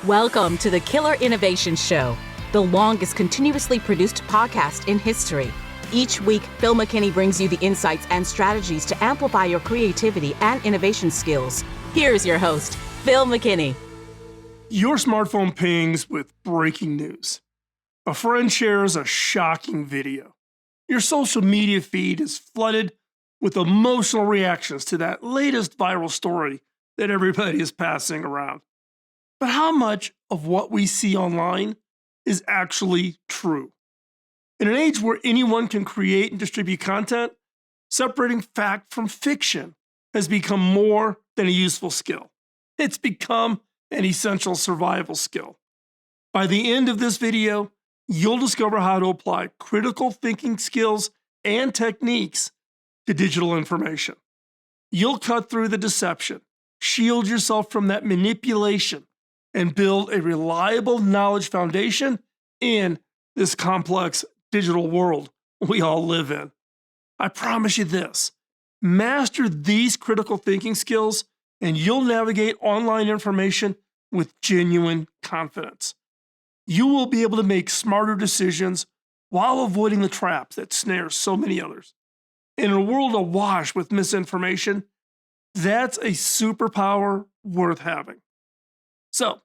Welcome to the Killer Innovation Show, the longest continuously produced podcast in history. Each week, Phil McKinney brings you the insights and strategies to amplify your creativity and innovation skills. Here's your host, Phil McKinney. Your smartphone pings with breaking news. A friend shares a shocking video. Your social media feed is flooded with emotional reactions to that latest viral story that everybody is passing around. But how much of what we see online is actually true? In an age where anyone can create and distribute content, separating fact from fiction has become more than a useful skill. It's become an essential survival skill. By the end of this video, you'll discover how to apply critical thinking skills and techniques to digital information. You'll cut through the deception, shield yourself from that manipulation, and build a reliable knowledge foundation in this complex digital world we all live in. I promise you this, master these critical thinking skills and you'll navigate online information with genuine confidence. You will be able to make smarter decisions while avoiding the traps that snare so many others. In a world awash with misinformation, that's a superpower worth having. So,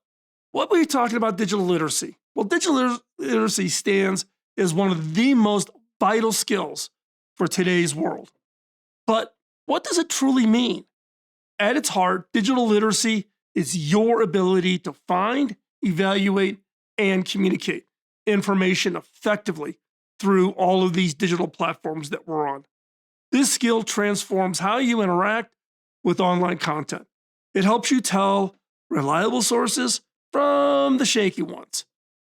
what were we talking about digital literacy? Well, digital literacy stands as one of the most vital skills for today's world. But what does it truly mean? At its heart, digital literacy is your ability to find, evaluate, and communicate information effectively through all of these digital platforms that we're on. This skill transforms how you interact with online content. It helps you tell reliable sources from the shaky ones.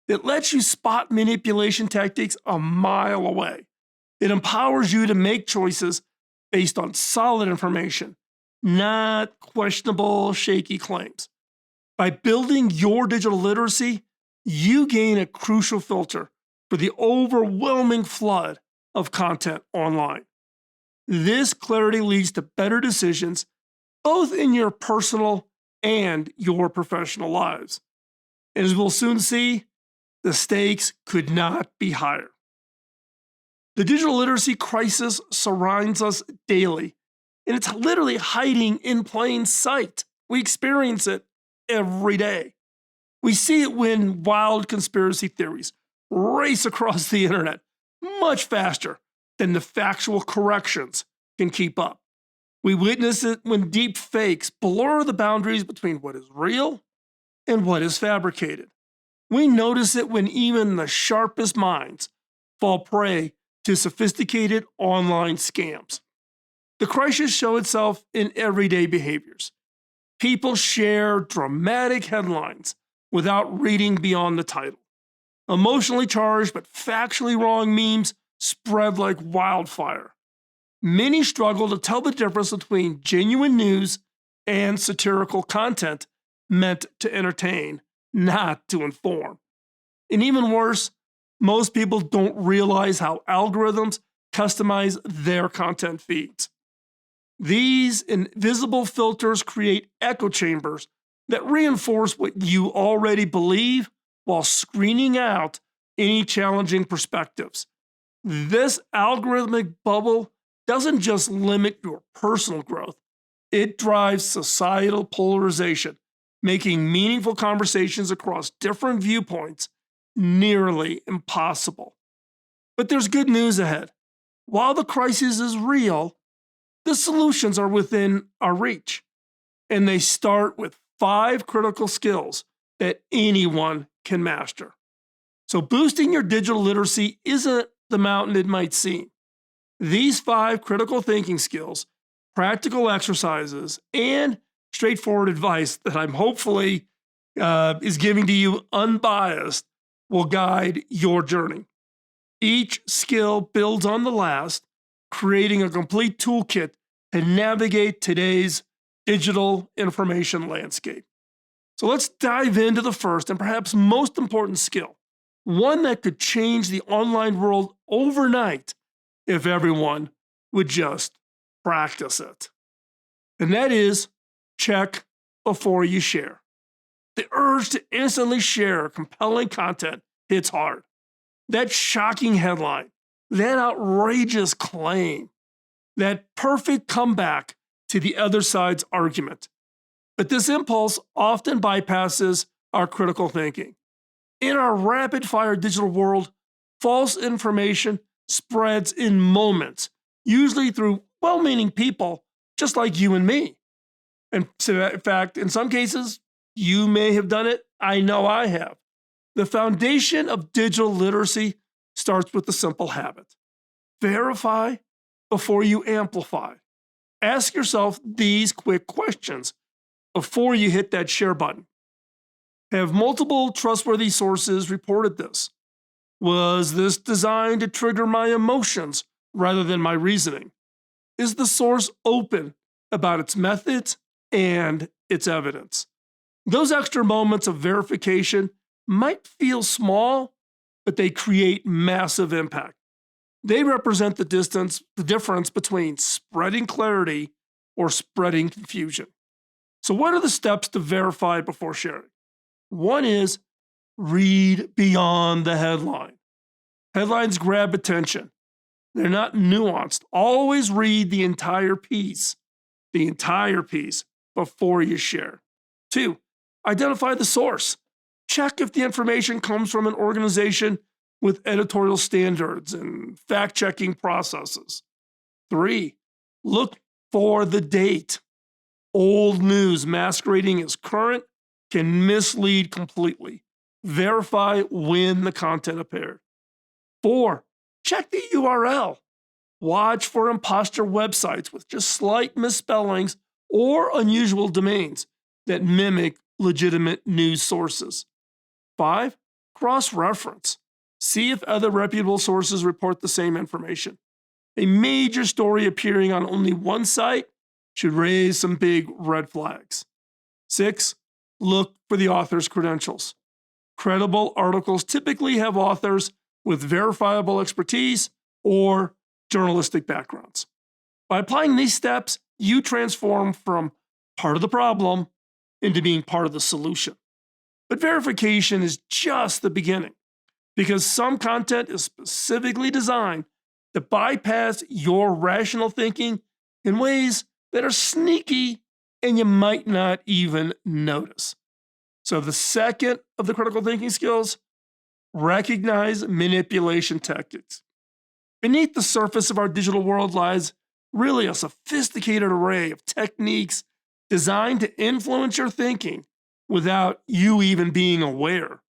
It lets you spot manipulation tactics a mile away. It empowers you to make choices based on solid information, not questionable, shaky claims. By building your digital literacy, you gain a crucial filter for the overwhelming flood of content online. This clarity leads to better decisions, both in your personal and your professional lives. And as we'll soon see, the stakes could not be higher. The digital literacy crisis surrounds us daily, and it's literally hiding in plain sight. We experience it every day. We see it when wild conspiracy theories race across the internet much faster than the factual corrections can keep up. We witness it when deep fakes blur the boundaries between what is real and what is fabricated. We notice it when even the sharpest minds fall prey to sophisticated online scams. The crisis shows itself in everyday behaviors. People share dramatic headlines without reading beyond the title. Emotionally charged but factually wrong memes spread like wildfire. Many struggle to tell the difference between genuine news and satirical content meant to entertain, not to inform. And even worse, most people don't realize how algorithms customize their content feeds. These invisible filters create echo chambers that reinforce what you already believe while screening out any challenging perspectives. This algorithmic bubble doesn't just limit your personal growth, it drives societal polarization, making meaningful conversations across different viewpoints nearly impossible. But there's good news ahead. While the crisis is real, the solutions are within our reach, and they start with 5 critical skills that anyone can master. So boosting your digital literacy isn't the mountain it might seem. These 5 critical thinking skills, practical exercises, and straightforward advice that I'm hopefully is giving to you unbiased will guide your journey. Each skill builds on the last, creating a complete toolkit to navigate today's digital information landscape. So let's dive into the first and perhaps most important skill, one that could change the online world overnight if everyone would just practice it. And that is check before you share. The urge to instantly share compelling content hits hard. That shocking headline, that outrageous claim, that perfect comeback to the other side's argument. But this impulse often bypasses our critical thinking. In our rapid fire digital world, false information spreads in moments, usually through well meaning people just like you and me. And so, in fact, in some cases, you may have done it. I know I have. The foundation of digital literacy starts with the simple habit: verify before you amplify. Ask yourself these quick questions before you hit that share button. Have multiple trustworthy sources reported this? Was this designed to trigger my emotions rather than my reasoning? Is the source open about its methods and its evidence? Those extra moments of verification might feel small, but they create massive impact. They represent the difference between spreading clarity or spreading confusion. So, what are the steps to verify before sharing? One is read beyond the headline. Headlines grab attention. They're not nuanced. Always read the entire piece before you share. Two, identify the source. Check if the information comes from an organization with editorial standards and fact checking processes. Three, look for the date. Old news masquerading as current can mislead completely. Verify when the content appeared. Four, check the URL. Watch for imposter websites with just slight misspellings or unusual domains that mimic legitimate news sources. Five, cross-reference. See if other reputable sources report the same information. A major story appearing on only one site should raise some big red flags. Six, look for the author's credentials. Credible articles typically have authors with verifiable expertise or journalistic backgrounds. By applying these steps, you transform from part of the problem into being part of the solution. But verification is just the beginning, because some content is specifically designed to bypass your rational thinking in ways that are sneaky and you might not even notice. So, the second of the critical thinking skills, recognize manipulation tactics. Beneath the surface of our digital world lies really a sophisticated array of techniques designed to influence your thinking without you even being aware.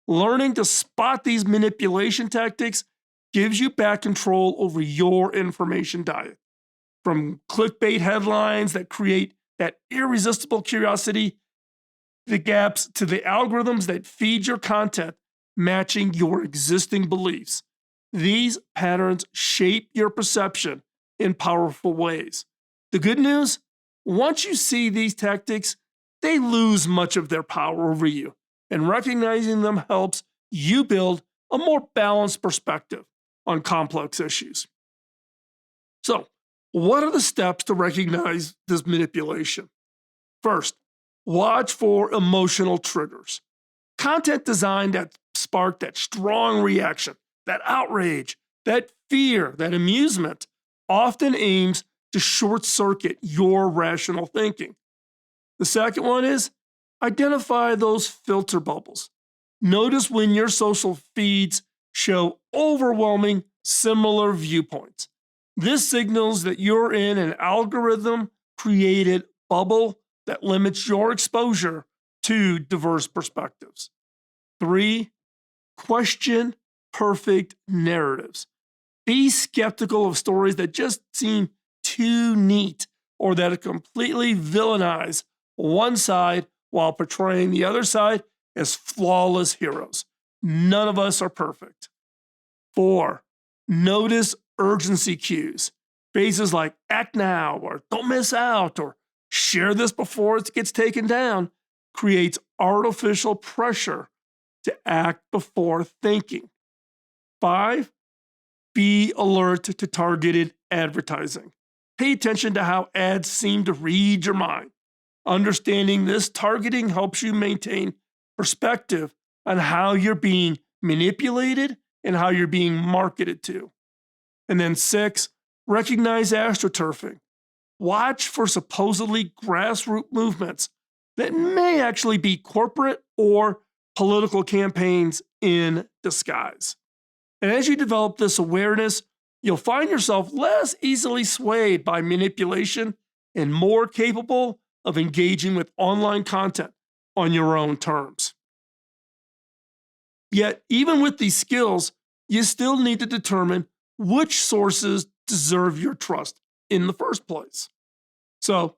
Learning to spot these manipulation tactics gives you back control over your information diet. From clickbait headlines that create that irresistible curiosity, the gaps to the algorithms that feed your content matching your existing beliefs. These patterns shape your perception in powerful ways. The good news, once you see these tactics, they lose much of their power over you, and recognizing them helps you build a more balanced perspective on complex issues. So, what are the steps to recognize this manipulation? First, watch for emotional triggers. Content designed to spark that strong reaction, that outrage, that fear, that amusement, often aims to short circuit your rational thinking. The second one is identify those filter bubbles. Notice when your social feeds show overwhelming similar viewpoints. This signals that you're in an algorithm created bubble that limits your exposure to diverse perspectives. Three, question perfect narratives. Be skeptical of stories that just seem too neat or that completely villainize one side while portraying the other side as flawless heroes. None of us are perfect. Four, notice urgency cues. Phrases like act now or don't miss out or share this before it gets taken down creates artificial pressure to act before thinking. Five, be alert to targeted advertising. Pay attention to how ads seem to read your mind. Understanding this targeting helps you maintain perspective on how you're being manipulated and how you're being marketed to. And then 6, recognize astroturfing. Watch for supposedly grassroots movements that may actually be corporate or political campaigns in disguise. And as you develop this awareness, you'll find yourself less easily swayed by manipulation and more capable of engaging with online content on your own terms. Yet, even with these skills, you still need to determine which sources deserve your trust in the first place. So,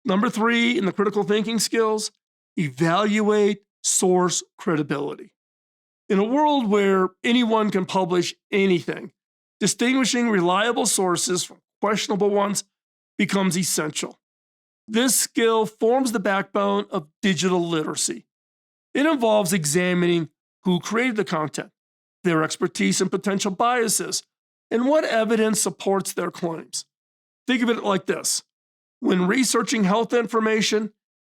number 3 in the critical thinking skills, evaluate source credibility. In a world where anyone can publish anything, distinguishing reliable sources from questionable ones becomes essential. This skill forms the backbone of digital literacy. It involves examining who created the content, their expertise and potential biases, and what evidence supports their claims. Think of it like this. When researching health information,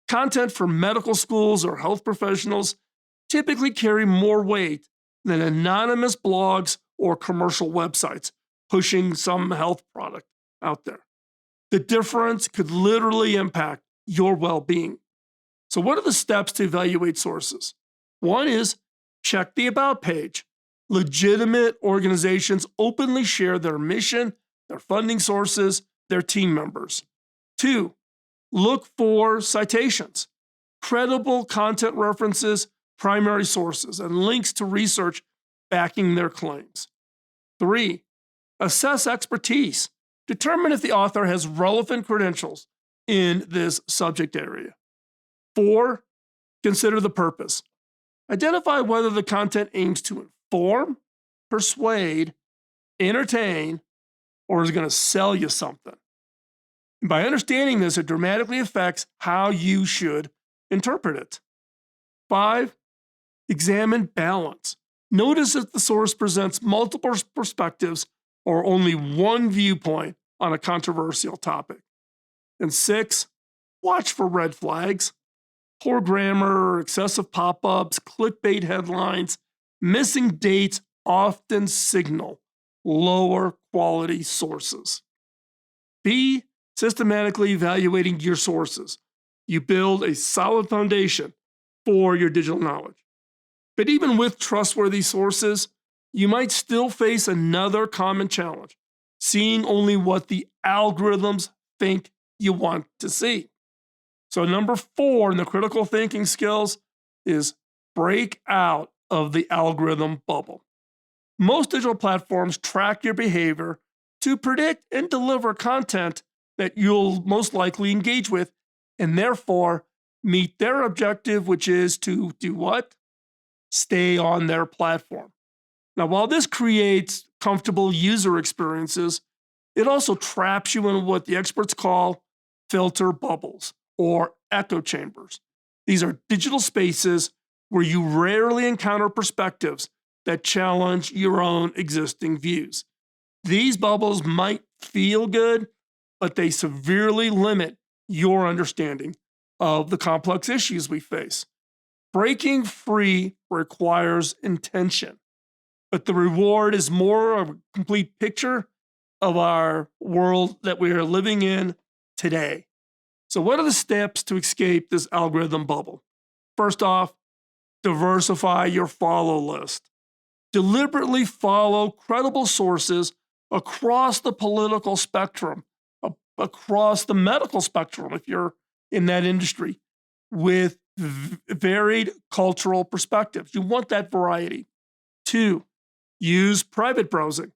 content from medical schools or health professionals typically carry more weight than anonymous blogs or commercial websites pushing some health product out there. The difference could literally impact your well-being. So what are the steps to evaluate sources? One is check the About page. Legitimate organizations openly share their mission, their funding sources, their team members. 2, look for citations, credible content references, primary sources, and links to research backing their claims. 3, assess expertise. Determine if the author has relevant credentials in this subject area. 4, consider the purpose. Identify whether the content aims to inform, persuade, entertain, or is going to sell you something. And by understanding this, it dramatically affects how you should interpret it. 5, examine balance. Notice if the source presents multiple perspectives or only one viewpoint on a controversial topic. And 6, watch for red flags. Poor grammar, excessive pop-ups, clickbait headlines, missing dates often signal lower quality sources. B, systematically evaluating your sources. You build a solid foundation for your digital knowledge. But even with trustworthy sources, you might still face another common challenge, seeing only what the algorithms think you want to see. So number 4 in the critical thinking skills is break out of the algorithm bubble. Most digital platforms track your behavior to predict and deliver content that you'll most likely engage with and therefore meet their objective, which is to do what? Stay on their platform. Now, while this creates comfortable user experiences, it also traps you in what the experts call filter bubbles or echo chambers. These are digital spaces where you rarely encounter perspectives that challenge your own existing views. These bubbles might feel good, but they severely limit your understanding of the complex issues we face. Breaking free requires intention, but the reward is more of a complete picture of our world that we are living in today. So, what are the steps to escape this algorithm bubble? First off, diversify your follow list. Deliberately follow credible sources across the political spectrum, across the medical spectrum, if you're in that industry, with varied cultural perspectives. You want that variety. 2, use private browsing.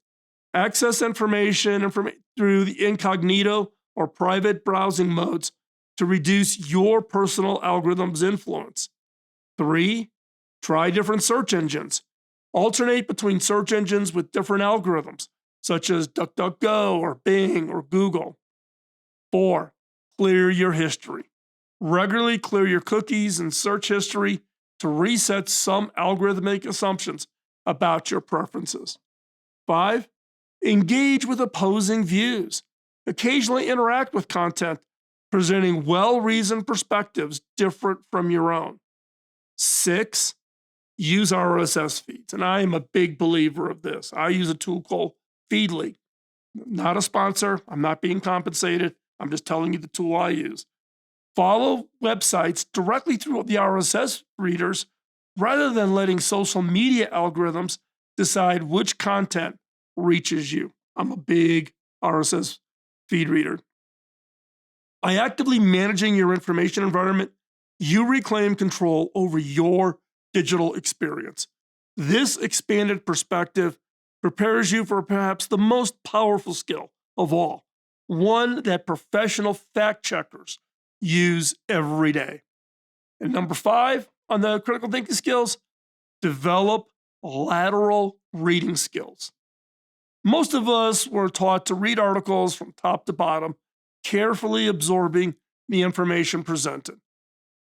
Access information through the incognito or private browsing modes to reduce your personal algorithm's influence. 3, try different search engines. Alternate between search engines with different algorithms, such as DuckDuckGo or Bing or Google. 4, clear your history. Regularly clear your cookies and search history to reset some algorithmic assumptions about your preferences. 5, engage with opposing views. Occasionally interact with content presenting well-reasoned perspectives different from your own. 6, use RSS feeds. And I am a big believer of this. I use a tool called Feedly. Not a sponsor. I'm not being compensated. I'm just telling you the tool I use. Follow websites directly through the RSS readers rather than letting social media algorithms decide which content reaches you. I'm a big RSS feed reader. By actively managing your information environment, you reclaim control over your digital experience. This expanded perspective prepares you for perhaps the most powerful skill of all, one that professional fact checkers use every day. And number 5 on the critical thinking skills, develop lateral reading skills. Most of us were taught to read articles from top to bottom, carefully absorbing the information presented.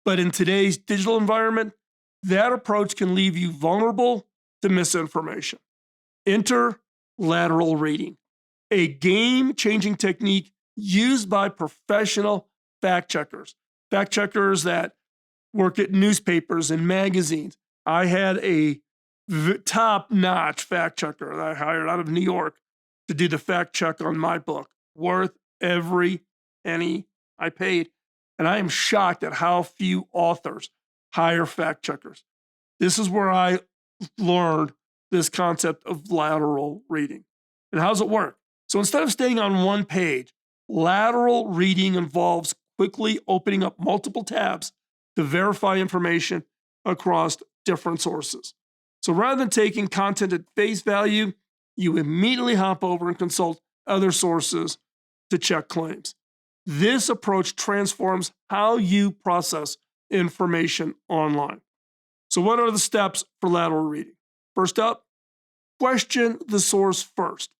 But in today's digital environment, that approach can leave you vulnerable to misinformation. Enter lateral reading, a game-changing technique used by professional fact checkers that work at newspapers and magazines. I had a top-notch fact checker that I hired out of New York to do the fact check on my book, worth every penny I paid. And I am shocked at how few authors hire fact checkers. This is where I learned this concept of lateral reading. And how does it work? So instead of staying on one page, lateral reading involves quickly opening up multiple tabs to verify information across different sources. So rather than taking content at face value, you immediately hop over and consult other sources to check claims. This approach transforms how you process information online. So what are the steps for lateral reading? First up, question the source first.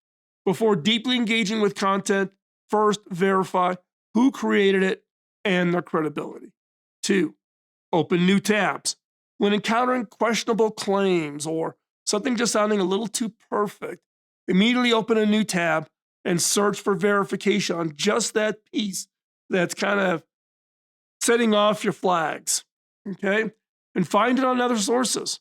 Before deeply engaging with content, first verify who created it and their credibility. 2, open new tabs. When encountering questionable claims or something just sounding a little too perfect, immediately open a new tab and search for verification on just that piece that's kind of setting off your flags, okay? And find it on other sources.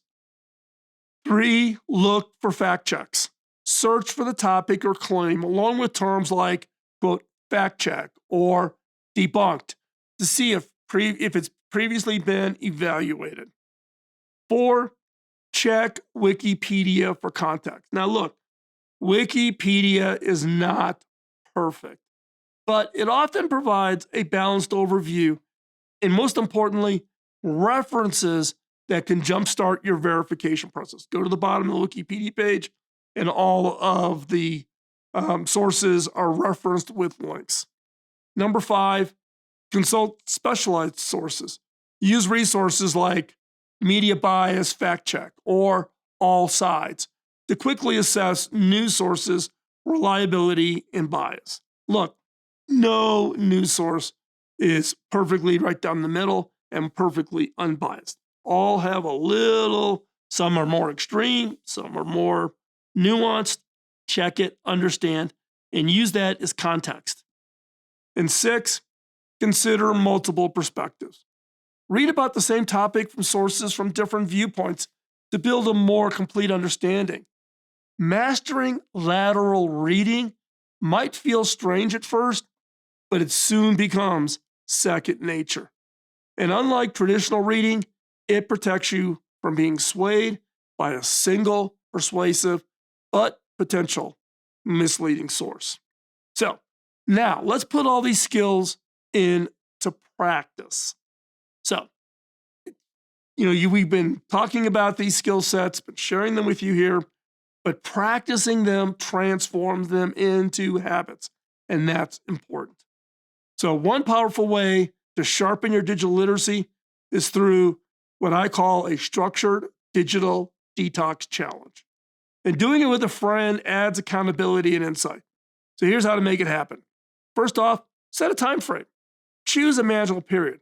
3, look for fact checks. Search for the topic or claim along with terms like, quote, fact check or debunked to see if it's previously been evaluated. 4, check Wikipedia for context. Now look, Wikipedia is not perfect, but it often provides a balanced overview and most importantly, references that can jumpstart your verification process. Go to the bottom of the Wikipedia page and all of the sources are referenced with links. Number 5, consult specialized sources. Use resources like Media Bias Fact Check or All Sides to quickly assess news sources' reliability and bias. Look, no news source is perfectly right down the middle and perfectly unbiased. All have a little, some are more extreme, some are more nuanced. Check it, understand, and use that as context. And 6, consider multiple perspectives. Read about the same topic from sources from different viewpoints to build a more complete understanding. Mastering lateral reading might feel strange at first, but it soon becomes second nature. And unlike traditional reading, it protects you from being swayed by a single persuasive but potential misleading source. So now let's put all these skills into practice. So, we've been talking about these skill sets, but sharing them with you here, but practicing them transforms them into habits, and that's important. So one powerful way to sharpen your digital literacy is through what I call a structured digital detox challenge. And doing it with a friend adds accountability and insight. So here's how to make it happen. First off, set a time frame. Choose a manageable period.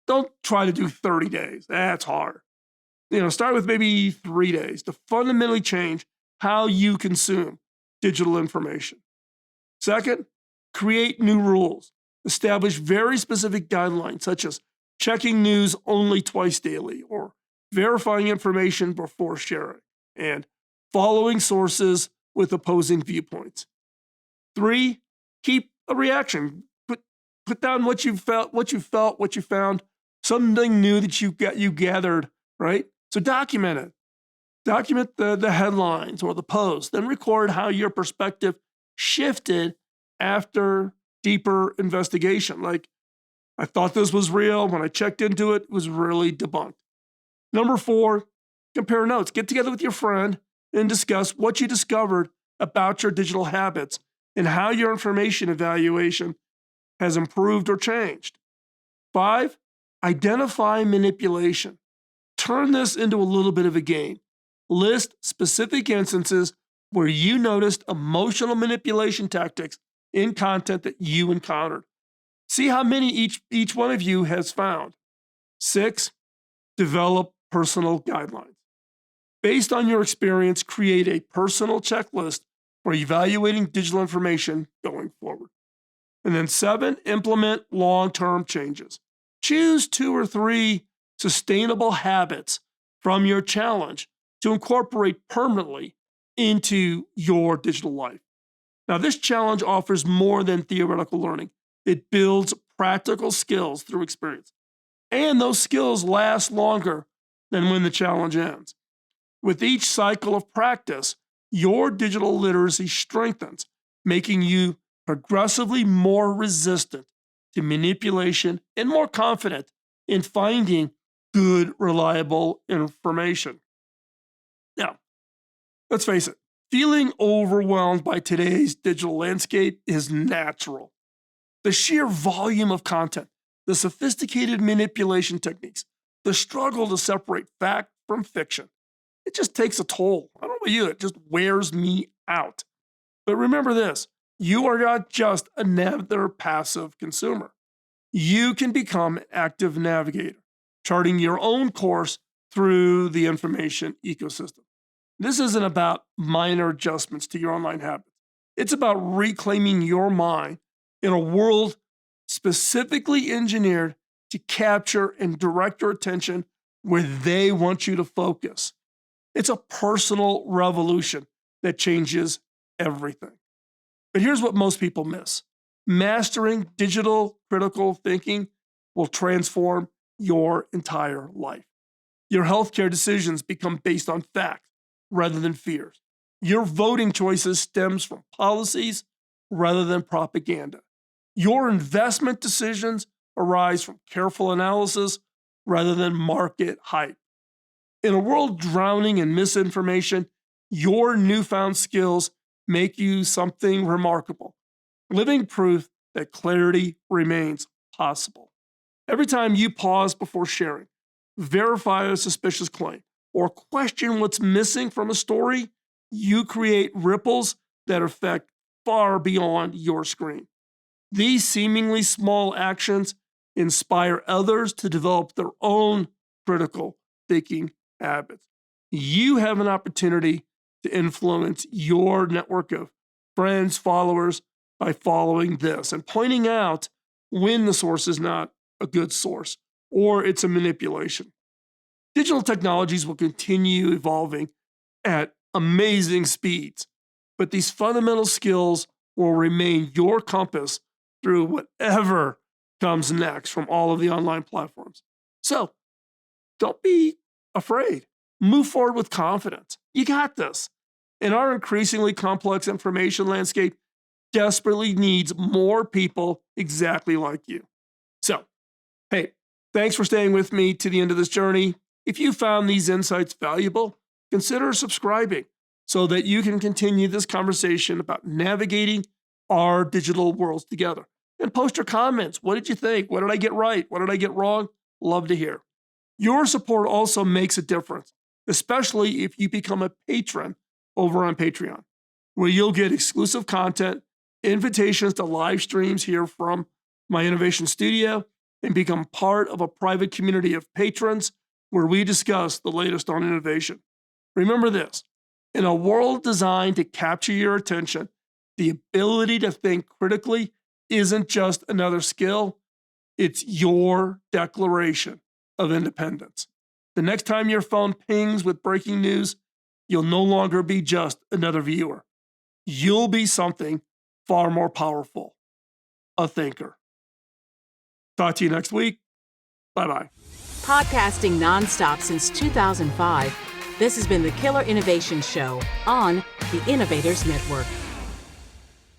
Don't try to do 30 days. That's hard. Start with maybe 3 days to fundamentally change how you consume digital information. Second, create new rules. Establish very specific guidelines, such as checking news only twice daily, or verifying information before sharing, and following sources with opposing viewpoints. 3, keep a reaction. Put down what you felt, what you found, something new that you gathered, right? So document it. Document the headlines or the post, then record how your perspective shifted after deeper investigation. Like, I thought this was real. When I checked into it, it was really debunked. Number 4, compare notes. Get together with your friend and discuss what you discovered about your digital habits and how your information evaluation has improved or changed. 5, identify manipulation. Turn this into a little bit of a game. List specific instances where you noticed emotional manipulation tactics in content that you encountered. See how many each one of you has found. 6, develop personal guidelines. Based on your experience, create a personal checklist for evaluating digital information going forward. And then 7, implement long-term changes. Choose 2 or 3 sustainable habits from your challenge to incorporate permanently into your digital life. Now, this challenge offers more than theoretical learning. It builds practical skills through experience. And those skills last longer than when the challenge ends. With each cycle of practice, your digital literacy strengthens, making you progressively more resistant to manipulation and more confident in finding good, reliable information. Now, let's face it, feeling overwhelmed by today's digital landscape is natural. The sheer volume of content, the sophisticated manipulation techniques, the struggle to separate fact from fiction, it just takes a toll. I don't know about you, it just wears me out. But remember this, you are not just another passive consumer. You can become an active navigator, charting your own course through the information ecosystem. This isn't about minor adjustments to your online habits. It's about reclaiming your mind in a world specifically engineered to capture and direct your attention where they want you to focus. It's a personal revolution that changes everything. But here's what most people miss. Mastering digital critical thinking will transform your entire life. Your healthcare decisions become based on facts rather than fears. Your voting choices stems from policies rather than propaganda. Your investment decisions arise from careful analysis rather than market hype. In a world drowning in misinformation, your newfound skills make you something remarkable, living proof that clarity remains possible. Every time you pause before sharing, verify a suspicious claim, or question what's missing from a story, you create ripples that affect far beyond your screen. These seemingly small actions inspire others to develop their own critical thinking habits. You have an opportunity to influence your network of friends, followers by following this and pointing out when the source is not a good source or it's a manipulation. Digital technologies will continue evolving at amazing speeds, but these fundamental skills will remain your compass through whatever comes next from all of the online platforms. So don't be afraid. Move forward with confidence. You got this. And our increasingly complex information landscape desperately needs more people exactly like you. So, hey, thanks for staying with me to the end of this journey. If you found these insights valuable, consider subscribing so that you can continue this conversation about navigating our digital worlds together. And post your comments. What did you think? What did I get right? What did I get wrong? Love to hear. Your support also makes a difference, especially if you become a patron over on Patreon, where you'll get exclusive content, invitations to live streams here from my innovation studio, and become part of a private community of patrons where we discuss the latest on innovation. Remember this, in a world designed to capture your attention, the ability to think critically isn't just another skill, it's your declaration of independence. The next time your phone pings with breaking news, you'll no longer be just another viewer. You'll be something far more powerful, a thinker. Talk to you next week. Bye-bye. Podcasting nonstop since 2005, this has been the Killer Innovation Show on the Innovators Network.